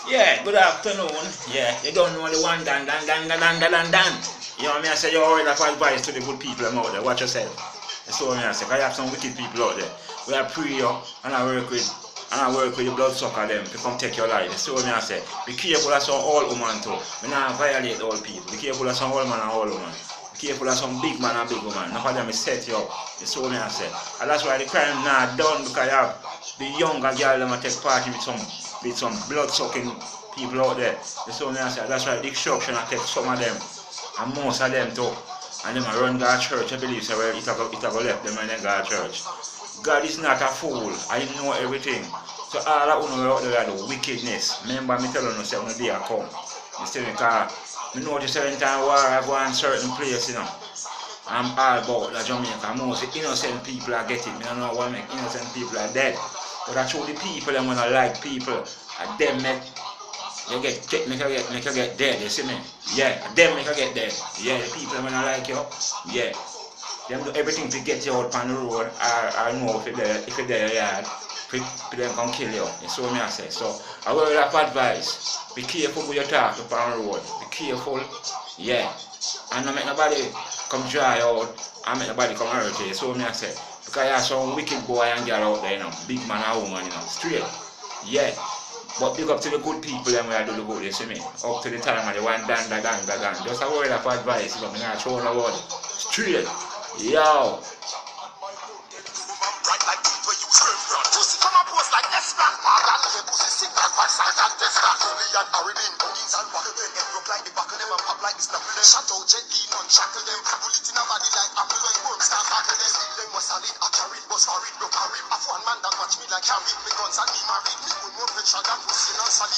Yeah, good afternoon. Yeah, you don't know the one dan. You know what I mean? I say you already have advice to the good people out there. Watch yourself. That's what I say. Cause you have some wicked people out there. We are pray you and I work with the bloodsucker them to come take your life. That's what I say. Be careful of some old woman too. We not violate old people. Be careful of some old man and old woman. Be careful of some big man and big woman. None of them is set you up. That's what I say. And that's why the crime not done because you have the younger girl them take part with some blood sucking people out there. That's what I say. That's why the destruction I take some of them and most of them too. And them run God church, I believe so it a go left them in the God church. God is not a fool, I know everything. So all that you know out there do wickedness. Remember me telling you say when the day come. You see me because I notice certain time war I go in certain place, you know. I'm all about the Jamaica. Most innocent people are getting. I don't know what make innocent people are dead. But I show the people and when I like people, and them make you get dead, you see me? Yeah, them make you get dead. Yeah, the people when I like you, yeah. Them do everything to get you out on the road or know if you're there yard, for them can kill you. You see what I say? So I will have advice. Be careful when you talk upon the road. Be careful, yeah. And not make nobody come dry out and make nobody come hurt you. So I say, because you have some wicked boy and girl out there, you know, big man and woman, you know, straight. Yeah. But big up to the good people them when I do the good, you see me? Up to the time when they want dan. Just a word of advice, you know, I'm not throwing a word. Straight. Yo. Shut out jet demon, shackle them, bullet in a body like apple like work, start tackle them, them was solid, I carry, was hurried, broke hurry. Of one man that watch me like carry, me guns and me married, me good more pressure than pussy, not solid.